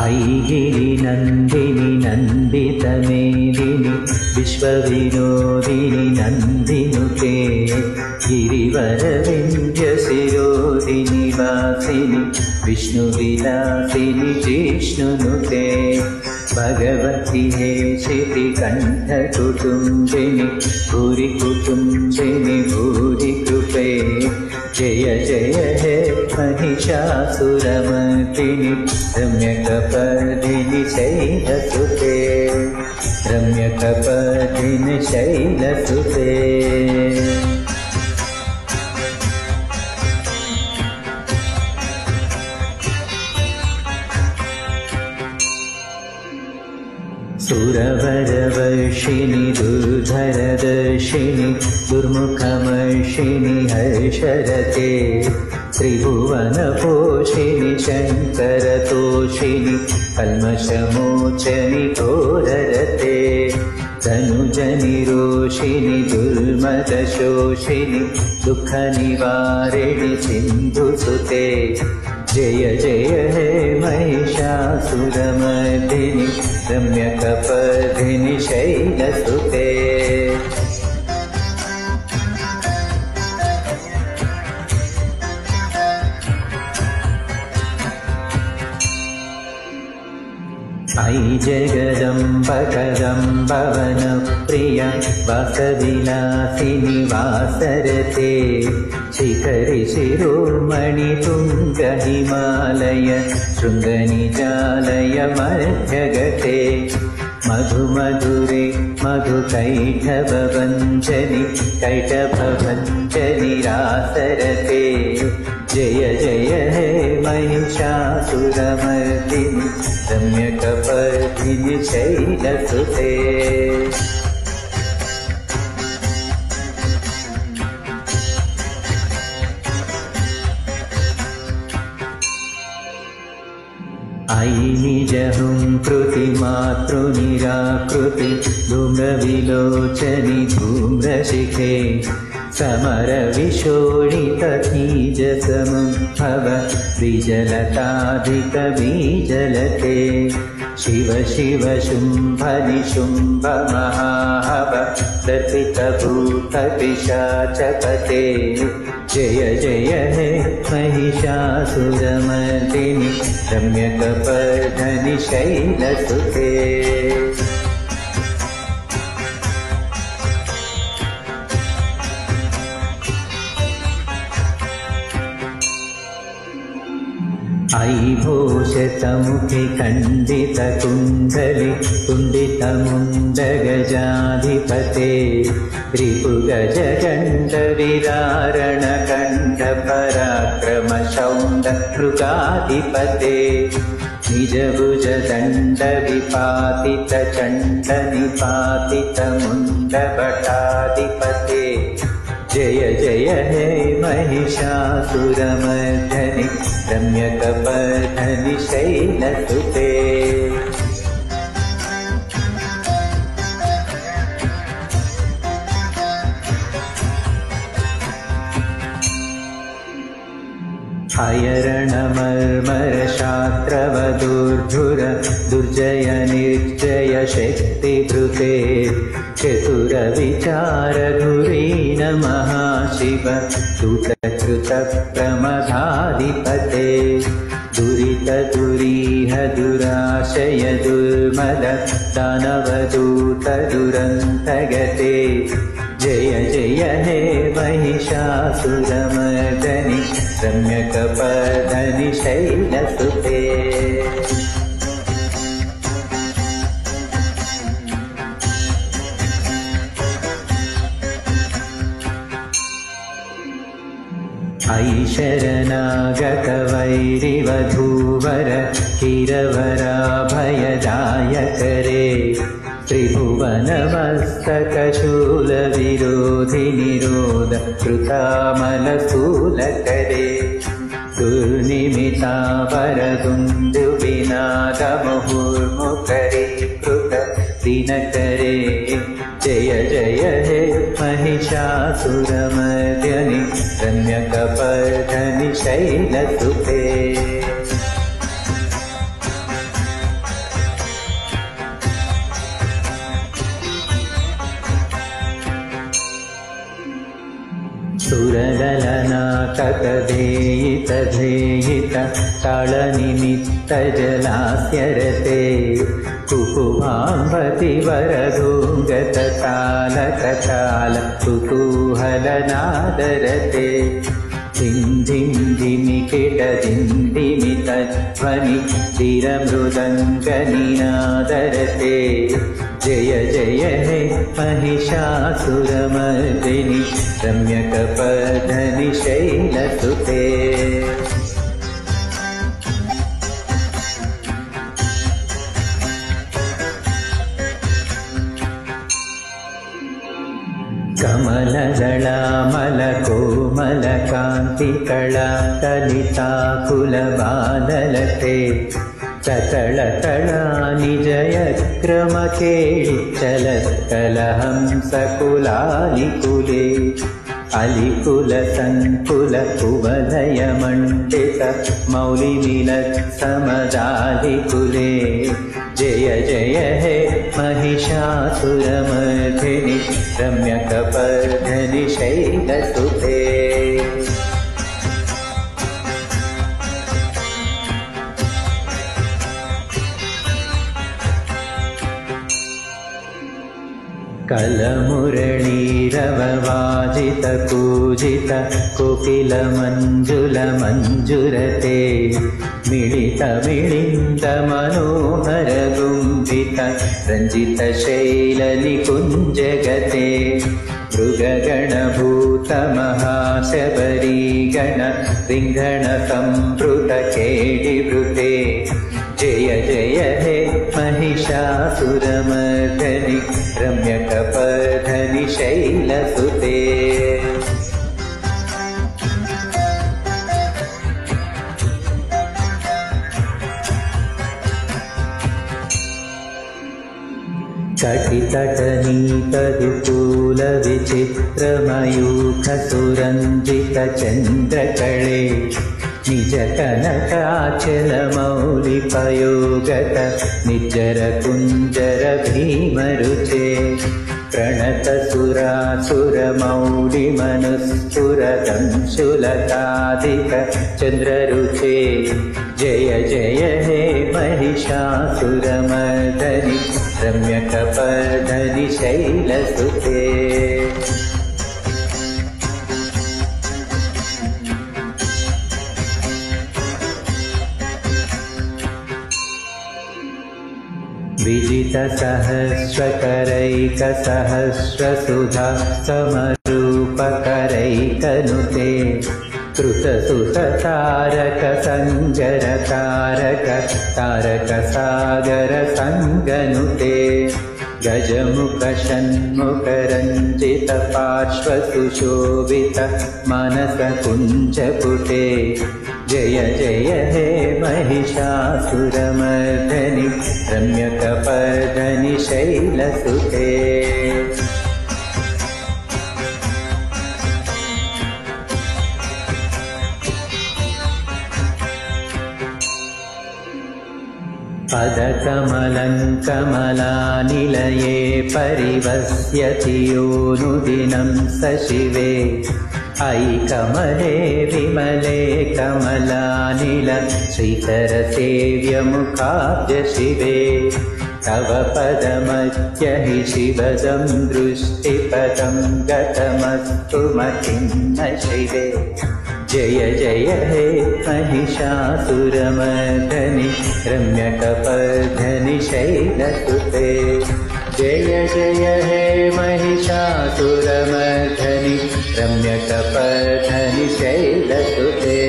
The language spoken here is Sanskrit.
ऐगिरि नन्दिनि नन्दितमेदिनि विश्वविनोदिनि नन्दिनुते गिरिवरविन्द्यशिरोदिनि वासिनि विष्णुविलासिनि जिष्णुनुते भगवति हे शितिकण्ठकुटुम्बिनि भूरि कुटुम्बिनि भूरि कृपे जय जय हे महिषासुरमर्दिनि रम्यकपर्दिनि शैलसुते रम्यकपर्दिनि शैलसुते सुरवरवर्षिणि दुर्धरदर्शिनि दुर्मुखमर्षिणि हर्षरते त्रिभुवनपोषिणि शङ्करतोषिणि कल्मषमोचनि घोररते तनुजनिरोषिणि दुर्मदशोषिणि दुःखनिवारिणि सिन्धुसुते जय जय हे महिषासुरमर्दिनि रम्यकपर्दिनि शैलसुते ऐ जगदम्ब कदम्ब वनप्रिया वासविलासिनि वासरते शिखरि शिरोमणि तुङ्ग हिमालय शृङ्गनिजालय मध्यगते मधुमधुरे मधुकैटभवञ्जनि कैटभवञ्जनि रासरते जय जय हे महिषासुरमर्दिनि रम्यकपर्दिनि शैलसुते ऐ निजहुं कृतिमातृनिराकृति धूम्रविलोचनि धूम्रशिखे समरविशोणितबीजसमुद्भव बीजलताधिकबीजलते शिव शिव शुम्भ निशुम्भ महाहव दर्पितभूतपिशाचपते जय जय हे महिषासुरमर्दिनि रम्यकपर्दिनि शैलसुते ऐ भूषतमुखि खण्डितकुण्डलि कुण्डितमुण्डगजाधिपते रिपुगजगण्डविदारणकण्ठपराक्रमशौण्ड मृगाधिपते निजभुजदण्डविपातितचण्डनिपातितमुण्डभटाधिपते जय जय हे महिषासुरमर्दिनि रम्यकपर्दिनि शैलसुते अयरणमर्मर शास्त्रवदुर्धुर दुर्जय निर्जय शक्तिभृते चतुरविचारधुरीन महाशिव दूतकृतप्रमदाधिपते दुरितदुरीह दुराशय दुर्मद दानवदूत दुरन्तगते जय जय हे महिषासुरमर्दिनि रम्यकपर्दिनि शैलसुते ऐ शरणागतवैरिवधूवर किरवराभयदायकरे त्रिभुवनमस्तकशूलविरोधिनिरोध कृतामलशूलकरे दुर्निमितावरदुन्दुविनादमुहुर्मुखरे कृत दिनकरे जय जय हे महिषासुरमर्दिनि रम्यकपर्दिनि शैलसुते सुरललना ककधेयित धेयित तालनिमित्त जलास्यरते कुकुमाम्बति वरधूङ्गत तालकताल कुतूहलनादरते धिंधिमिकिटधिंधिमितध्वनि चिरमृदङ्गनिनादरते जय जय हे महिषासुरमर्दिनि रम्यकपर्धनि शैलसुते कमलदलामलकोमलकान्तिकला कलिताकुलबाललते चतळतळा निजयक्रमकेळि चलत्कलहंसकुलालिकुले अलिकुलसङ्कुलकुवलयमण्डित मौलिमिलत्समदालिकुले जय जय हे महिषासुरमर्दिनि रम्यकपर्धनि शैलसुते कलमुरळीरववाजित पूजित कोकिलमञ्जुलमञ्जुरते मिलित मिलिन्द मनोहरगुम्बित रञ्जितशैलनिकुञ्जगते मृगगणभूतमहाशबरीगण रिङ्गणसम्भृतकेलिवृते जय जय हे महिषासुरमर्दिनि रम्यकपर्धनि शैलसुते कटितटनीतदुकूलविचित्रमयूखसुरञ्जितचन्द्रकळे निजकनकाचलमौलिपयोगत निज्जरकुञ्जरभीमरुचे प्रणतसुरासुरमौलिमनुस्फुरदंशुलताधिक चन्द्ररुचे जय जय हे महिषासुरमर्दिनि रम्यकपर्धनि शैलसुते विजितसहस्रकरैकसहस्रसुधा समरूपकरैकनुते कृतसुततारकसञ्जरतारक तारकसागरसङ्गनुते गजमुखषण्मुखरञ्जितपार्श्वसुशोभित मानसकुञ्जपुटे जय जय हे महिषासुरमर्दिनि रम्यकपर्धनि शैलसुते पदकमलङ्कमलानिलये परिवस्यति योऽनुदिनं स शिवे अयि कमले विमले कमलानिल श्रीकरसेव्यमुखाब्ज शिवे तव पदमध्य हि शिवदं दृष्टिपदं गतमस्तु मतिन्न शिवे जय जय हे महिषासुरमर्दिनि रम्यकपर्धनि शैलसुते जय जय हे महिषासुरमर्दिनि रम्यकपर्धनि शैलसुते